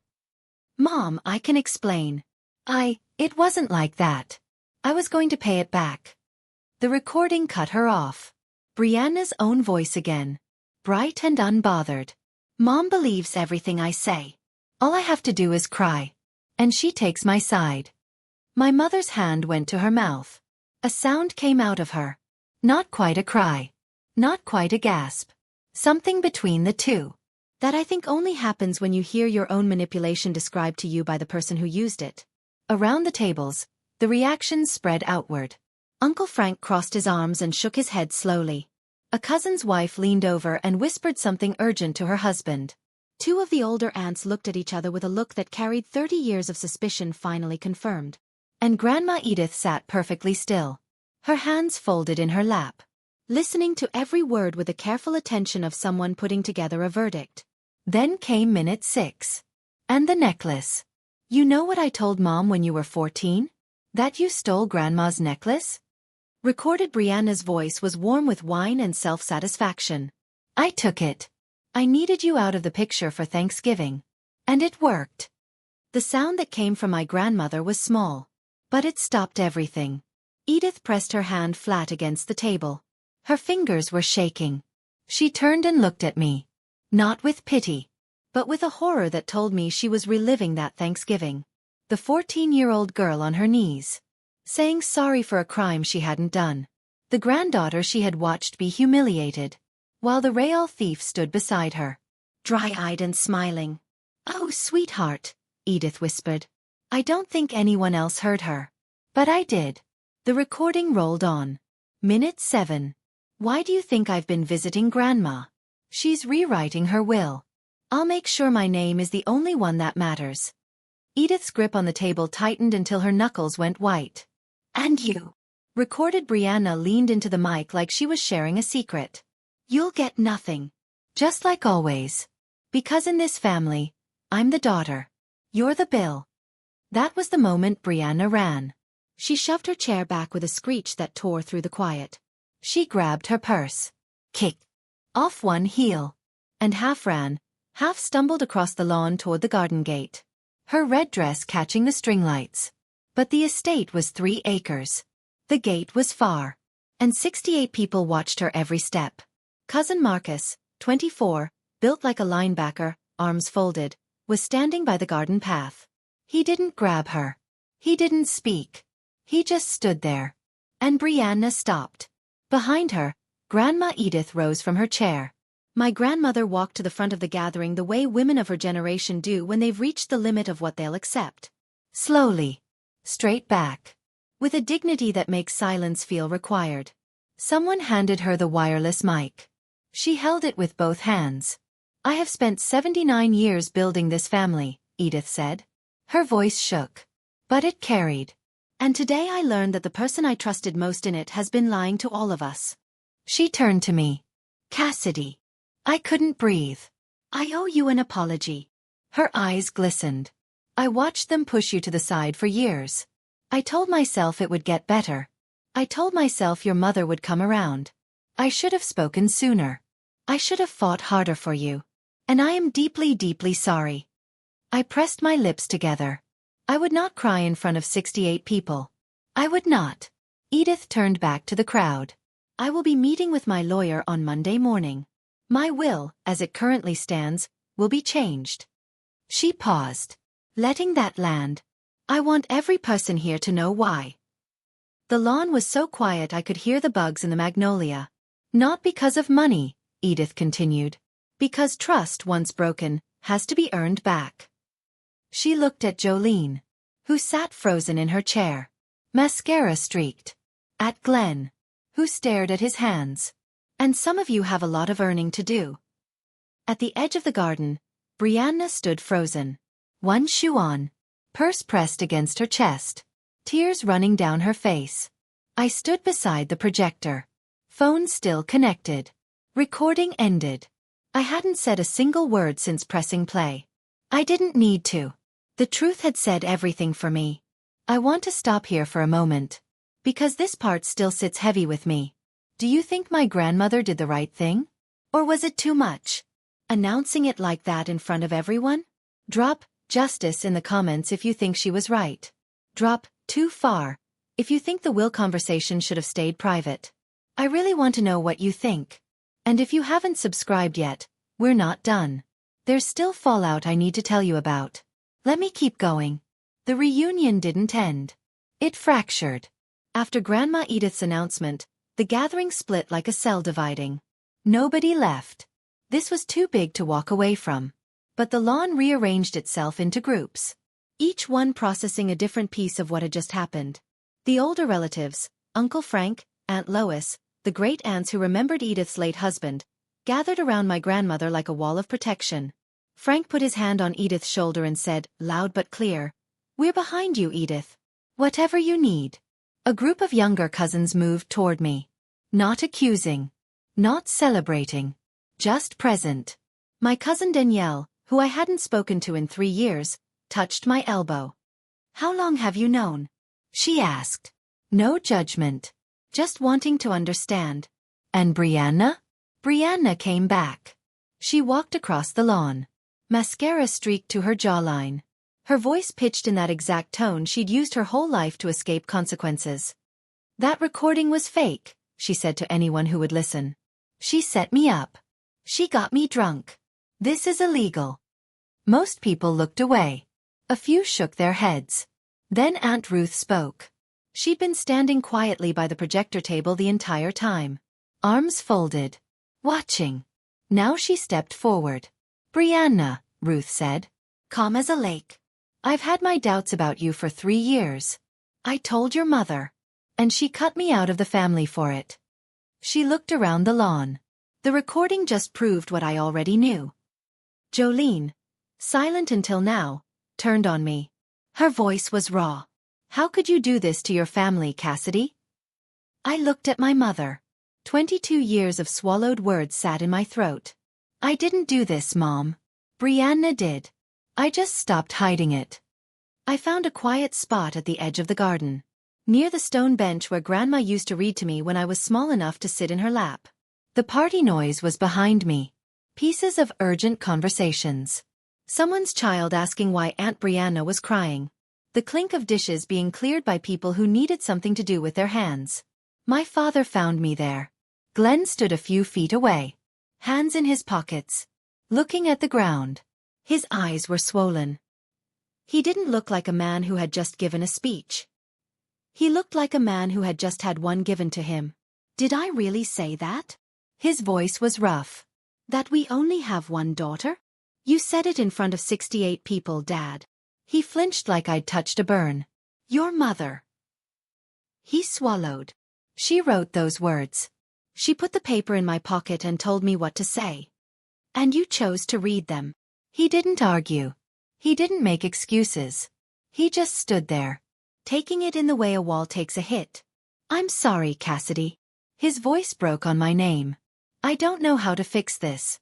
"Mom, I can explain. It wasn't like that. I was going to pay it back." The recording cut her off. Brianna's own voice again. Bright and unbothered. "Mom believes everything I say. All I have to do is cry. And she takes my side." My mother's hand went to her mouth. A sound came out of her. Not quite a cry. Not quite a gasp. Something between the two. That I think only happens when you hear your own manipulation described to you by the person who used it. Around the tables, the reactions spread outward. Uncle Frank crossed his arms and shook his head slowly. A cousin's wife leaned over and whispered something urgent to her husband. Two of the older aunts looked at each other with a look that carried 30 years of suspicion finally confirmed. And Grandma Edith sat perfectly still. Her hands folded in her lap. Listening to every word with the careful attention of someone putting together a verdict. Then came minute 6. "And the necklace. You know what I told Mom when you were 14? That you stole Grandma's necklace?" Recorded Brianna's voice was warm with wine and self-satisfaction. "I took it. I needed you out of the picture for Thanksgiving. And it worked." The sound that came from my grandmother was small. But it stopped everything. Edith pressed her hand flat against the table. Her fingers were shaking. She turned and looked at me. Not with pity, but with a horror that told me she was reliving that Thanksgiving. The 14-year-old girl on her knees, saying sorry for a crime she hadn't done. The granddaughter she had watched be humiliated, while the real thief stood beside her, dry-eyed and smiling. "Oh, sweetheart," Edith whispered. I don't think anyone else heard her. But I did. The recording rolled on. Minute 7. "Why do you think I've been visiting Grandma? She's rewriting her will. I'll make sure my name is the only one that matters." Edith's grip on the table tightened until her knuckles went white. "And you," recorded Brianna leaned into the mic like she was sharing a secret. "You'll get nothing. Just like always. Because in this family, I'm the daughter. You're the bill." That was the moment Brianna ran. She shoved her chair back with a screech that tore through the quiet. She grabbed her purse, kicked off one heel, and half ran, half stumbled across the lawn toward the garden gate, her red dress catching the string lights. But the estate was 3 acres. The gate was far. And 68 people watched her every step. Cousin Marcus, 24, built like a linebacker, arms folded, was standing by the garden path. He didn't grab her. He didn't speak. He just stood there. And Brianna stopped. Behind her, Grandma Edith rose from her chair. My grandmother walked to the front of the gathering the way women of her generation do when they've reached the limit of what they'll accept. Slowly. Straight back. With a dignity that makes silence feel required. Someone handed her the wireless mic. She held it with both hands. "I have spent 79 years building this family," Edith said. Her voice shook. But it carried. "And today I learned that the person I trusted most in it has been lying to all of us." She turned to me. "Cassidy." I couldn't breathe. "I owe you an apology." Her eyes glistened. "I watched them push you to the side for years. I told myself it would get better. I told myself your mother would come around. I should have spoken sooner. I should have fought harder for you. And I am deeply, deeply sorry." I pressed my lips together. I would not cry in front of 68 people. I would not. Edith turned back to the crowd. "I will be meeting with my lawyer on Monday morning. My will, as it currently stands, will be changed." She paused. Letting that land. "I want every person here to know why." The lawn was so quiet I could hear the bugs in the magnolia. "Not because of money," Edith continued. "Because trust, once broken, has to be earned back." She looked at Jolene, who sat frozen in her chair. Mascara streaked. At Glenn, who stared at his hands. And some of you have a lot of earning to do. At the edge of the garden, Brianna stood frozen. One shoe on. Purse pressed against her chest. Tears running down her face. I stood beside the projector. Phone still connected. Recording ended. I hadn't said a single word since pressing play. I didn't need to. The truth had said everything for me. I want to stop here for a moment. Because this part still sits heavy with me. Do you think my grandmother did the right thing? Or was it too much? Announcing it like that in front of everyone? Drop justice in the comments if you think she was right. Drop too far if you think the will conversation should have stayed private. I really want to know what you think. And if you haven't subscribed yet, we're not done. There's still fallout I need to tell you about. Let me keep going. The reunion didn't end. It fractured. After Grandma Edith's announcement, the gathering split like a cell dividing. Nobody left. This was too big to walk away from. But the lawn rearranged itself into groups. Each one processing a different piece of what had just happened. The older relatives, Uncle Frank, Aunt Lois, the great aunts who remembered Edith's late husband, gathered around my grandmother like a wall of protection. Frank put his hand on Edith's shoulder and said, loud but clear, "We're behind you, Edith. Whatever you need." A group of younger cousins moved toward me. Not accusing. Not celebrating. Just present. My cousin Danielle, who I hadn't spoken to in 3 years, touched my elbow. "How long have you known?" she asked. No judgment. Just wanting to understand. "And Brianna?" Brianna came back. She walked across the lawn. Mascara streaked to her jawline. Her voice pitched in that exact tone she'd used her whole life to escape consequences. "That recording was fake," she said to anyone who would listen. "She set me up. She got me drunk. This is illegal." Most people looked away. A few shook their heads. Then Aunt Ruth spoke. She'd been standing quietly by the projector table the entire time. Arms folded. Watching. Now she stepped forward. "Brianna," Ruth said. "Calm as a lake. I've had my doubts about you for 3 years. I told your mother. And she cut me out of the family for it." She looked around the lawn. The recording just proved what I already knew. Jolene, silent until now, turned on me. Her voice was raw. "How could you do this to your family, Cassidy?" I looked at my mother. 22 years of swallowed words sat in my throat. "I didn't do this, Mom. Brianna did. I just stopped hiding it." I found a quiet spot at the edge of the garden, near the stone bench where Grandma used to read to me when I was small enough to sit in her lap. The party noise was behind me. Pieces of urgent conversations. Someone's child asking why Aunt Brianna was crying. The clink of dishes being cleared by people who needed something to do with their hands. My father found me there. Glenn stood a few feet away, hands in his pockets, looking at the ground. His eyes were swollen. He didn't look like a man who had just given a speech. He looked like a man who had just had one given to him. "Did I really say that?" His voice was rough. "That we only have one daughter? You said it in front of 68 people, Dad." He flinched like I'd touched a burn. "Your mother." He swallowed. "She wrote those words. She put the paper in my pocket and told me what to say. And you chose to read them." He didn't argue. He didn't make excuses. He just stood there, taking it in the way a wall takes a hit. "I'm sorry, Cassidy." His voice broke on my name. "I don't know how to fix this."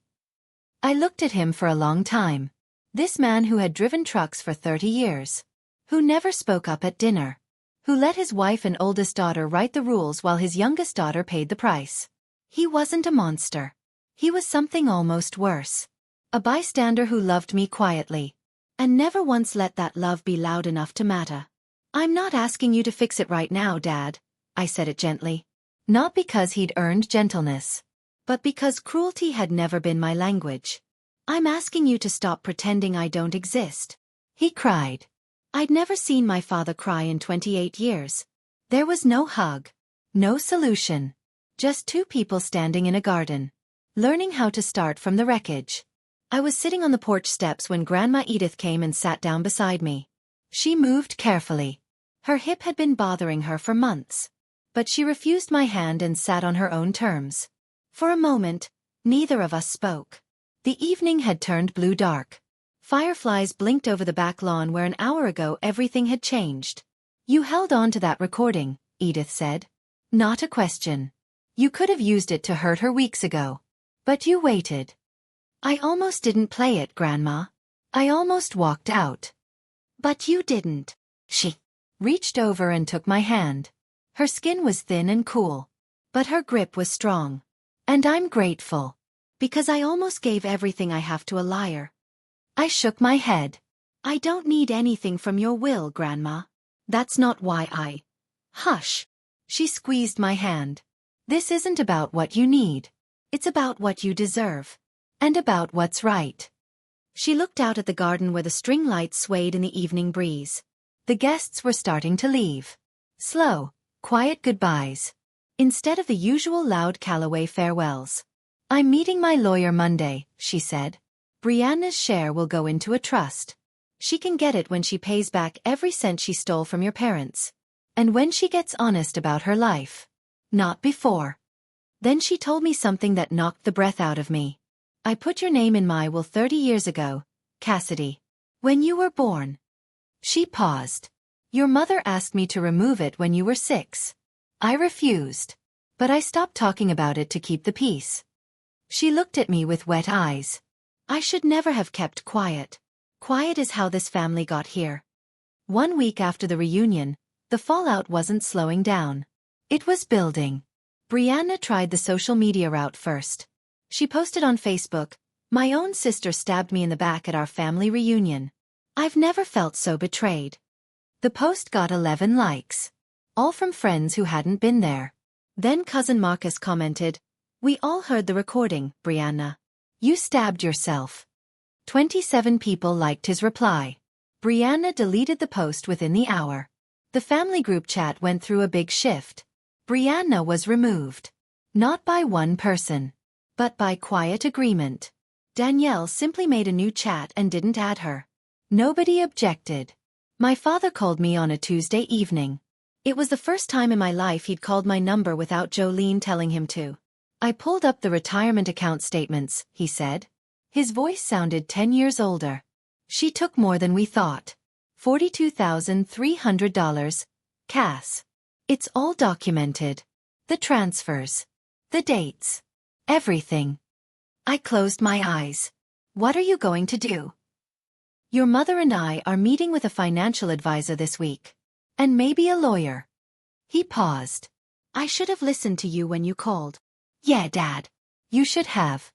I looked at him for a long time. This man who had driven trucks for 30 years. Who never spoke up at dinner. Who let his wife and oldest daughter write the rules while his youngest daughter paid the price. He wasn't a monster. He was something almost worse. A bystander who loved me quietly. And never once let that love be loud enough to matter. "I'm not asking you to fix it right now, Dad," I said it gently. Not because he'd earned gentleness, but because cruelty had never been my language. "I'm asking you to stop pretending I don't exist." He cried. I'd never seen my father cry in 28 years. There was no hug. No solution. Just 2 people standing in a garden. Learning how to start from the wreckage. I was sitting on the porch steps when Grandma Edith came and sat down beside me. She moved carefully. Her hip had been bothering her for months. But she refused my hand and sat on her own terms. For a moment, neither of us spoke. The evening had turned blue dark. Fireflies blinked over the back lawn where an hour ago everything had changed. You held on to that recording, Edith said. Not a question. You could have used it to hurt her weeks ago. But you waited. I almost didn't play it, Grandma. I almost walked out. But you didn't. She reached over and took my hand. Her skin was thin and cool. But her grip was strong. And I'm grateful. Because I almost gave everything I have to a liar. I shook my head. I don't need anything from your will, Grandma. That's not why I... Hush. She squeezed my hand. This isn't about what you need. It's about what you deserve. And about what's right. She looked out at the garden where the string lights swayed in the evening breeze. The guests were starting to leave. Slow, quiet goodbyes. Instead of the usual loud Callaway farewells. I'm meeting my lawyer Monday, she said. Brianna's share will go into a trust. She can get it when she pays back every cent she stole from your parents. And when she gets honest about her life. Not before. Then she told me something that knocked the breath out of me. I put your name in my will 30 years ago, Cassidy. When you were born. She paused. Your mother asked me to remove it when you were 6. I refused. But I stopped talking about it to keep the peace. She looked at me with wet eyes. I should never have kept quiet. Quiet is how this family got here. 1 week after the reunion, the fallout wasn't slowing down. It was building. Brianna tried the social media route first. She posted on Facebook, my own sister stabbed me in the back at our family reunion. I've never felt so betrayed. The post got 11 likes. All from friends who hadn't been there. Then cousin Marcus commented, we all heard the recording, Brianna. You stabbed yourself. 27 people liked his reply. Brianna deleted the post within the hour. The family group chat went through a big shift. Brianna was removed. Not by one person. But by quiet agreement. Danielle simply made a new chat and didn't add her. Nobody objected. My father called me on a Tuesday evening. It was the first time in my life he'd called my number without Jolene telling him to. I pulled up the retirement account statements, he said. His voice sounded 10 years older. She took more than we thought. $42,300. Cass. It's all documented. The transfers. The dates. Everything. I closed my eyes. What are you going to do? Your mother and I are meeting with a financial advisor this week. And maybe a lawyer. He paused. I should have listened to you when you called. Yeah, Dad. You should have.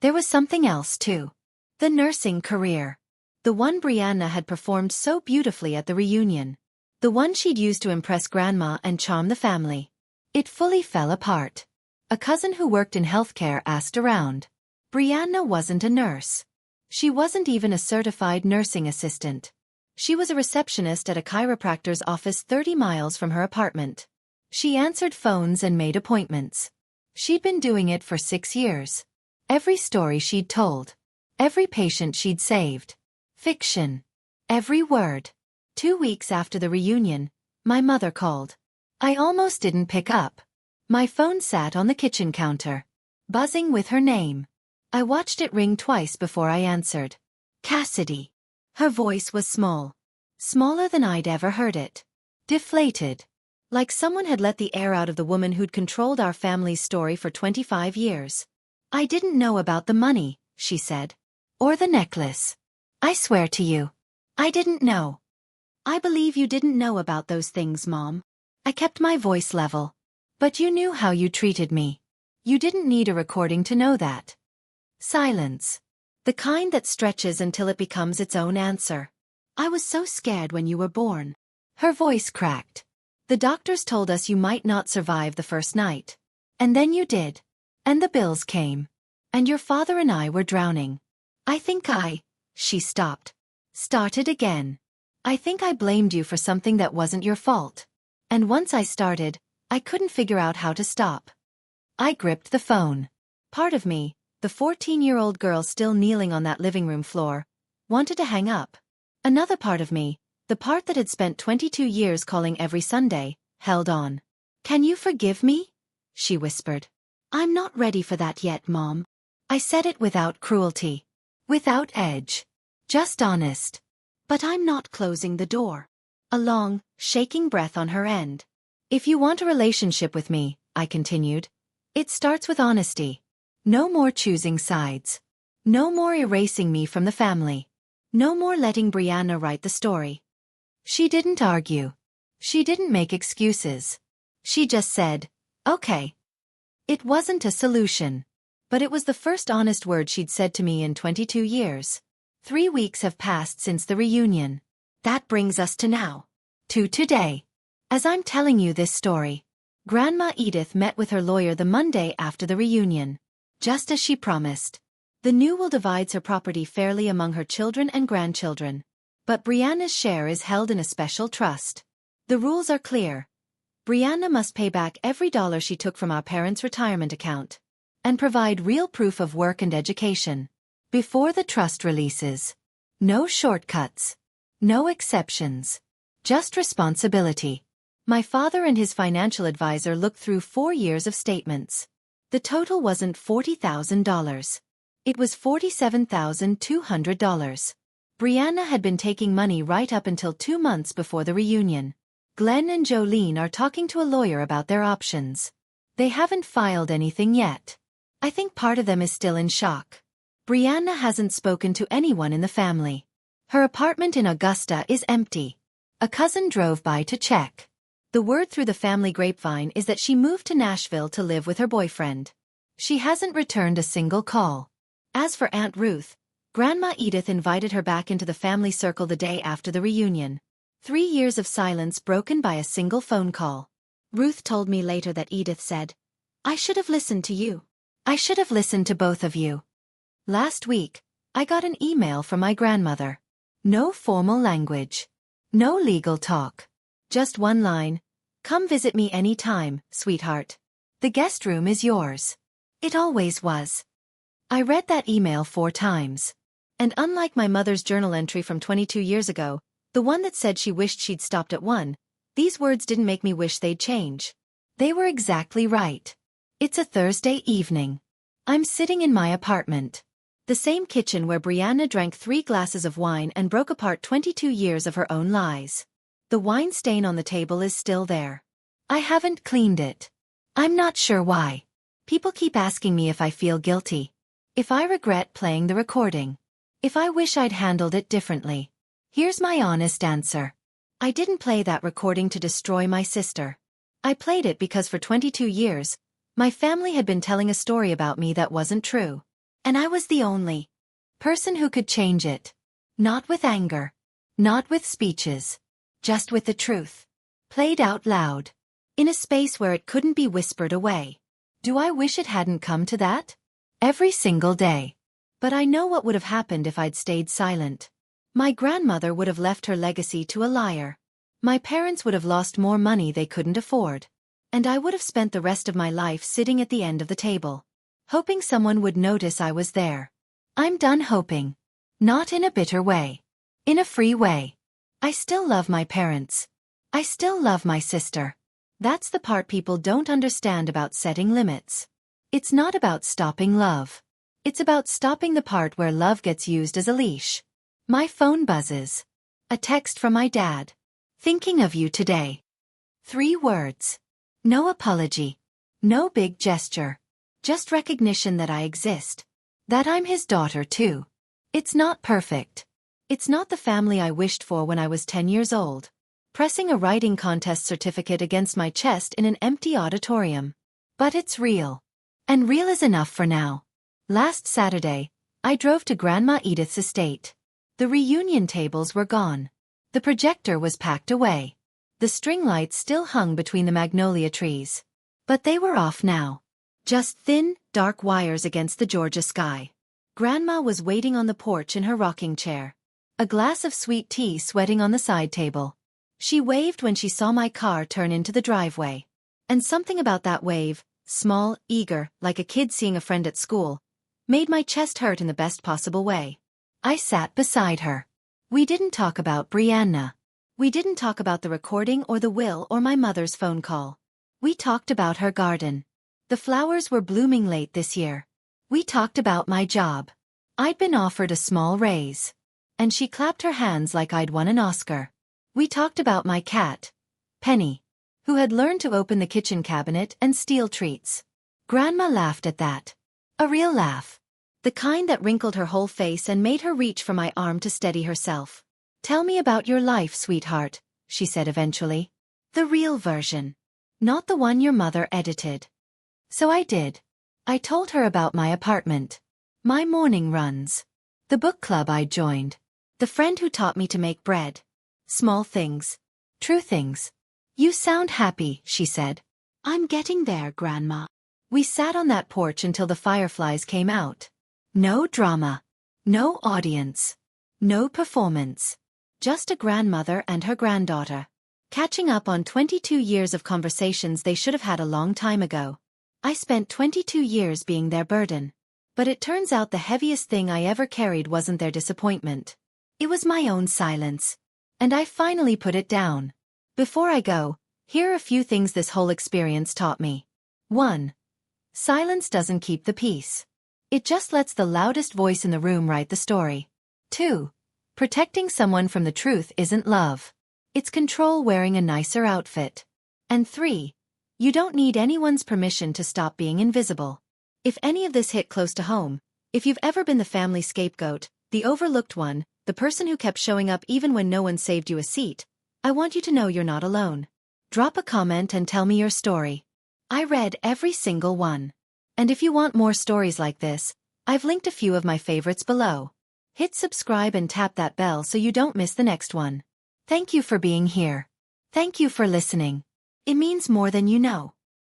There was something else too. The nursing career. The one Brianna had performed so beautifully at the reunion. The one she'd used to impress Grandma and charm the family. It fully fell apart. A cousin who worked in healthcare asked around. Brianna wasn't a nurse. She wasn't even a certified nursing assistant. She was a receptionist at a chiropractor's office 30 miles from her apartment. She answered phones and made appointments. She'd been doing it for 6 years. Every story she'd told. Every patient she'd saved. Fiction. Every word. 2 weeks after the reunion, my mother called. I almost didn't pick up. My phone sat on the kitchen counter, buzzing with her name. I watched it ring twice before I answered. Cassidy. Her voice was small. Smaller than I'd ever heard it. Deflated. Like someone had let the air out of the woman who'd controlled our family's story for 25 years. I didn't know about the money, she said. Or the necklace. I swear to you. I didn't know. I believe you didn't know about those things, Mom. I kept my voice level. But you knew how you treated me. You didn't need a recording to know that. Silence. The kind that stretches until it becomes its own answer. I was so scared when you were born. Her voice cracked. The doctors told us you might not survive the first night. And then you did. And the bills came. And your father and I were drowning. I think she stopped. Started again. I think I blamed you for something that wasn't your fault. And once I started, I couldn't figure out how to stop. I gripped the phone. Part of me, the 14-year-old girl still kneeling on that living room floor, wanted to hang up. Another part of me, The part that had spent 22 years calling every Sunday, held on. "Can you forgive me?" she whispered. "I'm not ready for that yet, Mom." I said it without cruelty. Without edge. Just honest. "But I'm not closing the door." A long, shaking breath on her end. "If you want a relationship with me," I continued, "it starts with honesty. No more choosing sides. No more erasing me from the family. No more letting Brianna write the story." She didn't argue. She didn't make excuses. She just said, "Okay." It wasn't a solution. But it was the first honest word she'd said to me in 22 years. 3 weeks have passed since the reunion. That brings us to now. To today. As I'm telling you this story, Grandma Edith met with her lawyer the Monday after the reunion. Just as she promised. The new will divides her property fairly among her children and grandchildren. But Brianna's share is held in a special trust. The rules are clear. Brianna must pay back every dollar she took from our parents' retirement account. And provide real proof of work and education. Before the trust releases. No shortcuts. No exceptions. Just responsibility. My father and his financial advisor looked through 4 years of statements. The total wasn't $40,000. It was $47,200. Brianna had been taking money right up until 2 months before the reunion. Glenn and Jolene are talking to a lawyer about their options. They haven't filed anything yet. I think part of them is still in shock. Brianna hasn't spoken to anyone in the family. Her apartment in Augusta is empty. A cousin drove by to check. The word through the family grapevine is that she moved to Nashville to live with her boyfriend. She hasn't returned a single call. As for Aunt Ruth, Grandma Edith invited her back into the family circle the day after the reunion. 3 years of silence broken by a single phone call. Ruth told me later that Edith said, "I should have listened to you. I should have listened to both of you." Last week, I got an email from my grandmother. No formal language. No legal talk. Just one line. "Come visit me any time, sweetheart. The guest room is yours." It always was. I read that email 4 times. And unlike my mother's journal entry from 22 years ago, the one that said she wished she'd stopped at 1, these words didn't make me wish they'd change. They were exactly right. It's a Thursday evening. I'm sitting in my apartment. The same kitchen where Brianna drank 3 glasses of wine and broke apart 22 years of her own lies. The wine stain on the table is still there. I haven't cleaned it. I'm not sure why. People keep asking me if I feel guilty. If I regret playing the recording. If I wish I'd handled it differently. Here's my honest answer. I didn't play that recording to destroy my sister. I played it because for 22 years, my family had been telling a story about me that wasn't true. And I was the only person who could change it. Not with anger. Not with speeches. Just with the truth. Played out loud. In a space where it couldn't be whispered away. Do I wish it hadn't come to that? Every single day. But I know what would have happened if I'd stayed silent. My grandmother would have left her legacy to a liar. My parents would have lost more money they couldn't afford. And I would have spent the rest of my life sitting at the end of the table. Hoping someone would notice I was there. I'm done hoping. Not in a bitter way. In a free way. I still love my parents. I still love my sister. That's the part people don't understand about setting limits. It's not about stopping love. It's about stopping the part where love gets used as a leash. My phone buzzes. A text from my dad. "Thinking of you today." 3 words. No apology. No big gesture. Just recognition that I exist. That I'm his daughter too. It's not perfect. It's not the family I wished for when I was 10 years old. Pressing a writing contest certificate against my chest in an empty auditorium. But it's real. And real is enough for now. Last Saturday, I drove to Grandma Edith's estate. The reunion tables were gone. The projector was packed away. The string lights still hung between the magnolia trees. But they were off now. Just thin, dark wires against the Georgia sky. Grandma was waiting on the porch in her rocking chair. A glass of sweet tea sweating on the side table. She waved when she saw my car turn into the driveway. And something about that wave, small, eager, like a kid seeing a friend at school, made my chest hurt in the best possible way. I sat beside her. We didn't talk about Brianna. We didn't talk about the recording or the will or my mother's phone call. We talked about her garden. The flowers were blooming late this year. We talked about my job. I'd been offered a small raise. And she clapped her hands like I'd won an Oscar. We talked about my cat, Penny, who had learned to open the kitchen cabinet and steal treats. Grandma laughed at that. A real laugh. The kind that wrinkled her whole face and made her reach for my arm to steady herself. "Tell me about your life, sweetheart," she said eventually. "The real version. Not the one your mother edited." So I did. I told her about my apartment, my morning runs, the book club I joined, the friend who taught me to make bread. Small things. True things. "You sound happy," she said. "I'm getting there, Grandma." We sat on that porch until the fireflies came out. No drama. No audience. No performance. Just a grandmother and her granddaughter, catching up on 22 years of conversations they should have had a long time ago. I spent 22 years being their burden. But it turns out the heaviest thing I ever carried wasn't their disappointment. It was my own silence. And I finally put it down. Before I go, here are a few things this whole experience taught me. 1. Silence doesn't keep the peace. It just lets the loudest voice in the room write the story. 2. Protecting someone from the truth isn't love. It's control wearing a nicer outfit. And 3. You don't need anyone's permission to stop being invisible. If any of this hit close to home, if you've ever been the family scapegoat, the overlooked one, the person who kept showing up even when no one saved you a seat, I want you to know you're not alone. Drop a comment and tell me your story. I read every single one. And if you want more stories like this, I've linked a few of my favorites below. Hit subscribe and tap that bell so you don't miss the next one. Thank you for being here. Thank you for listening. It means more than you know.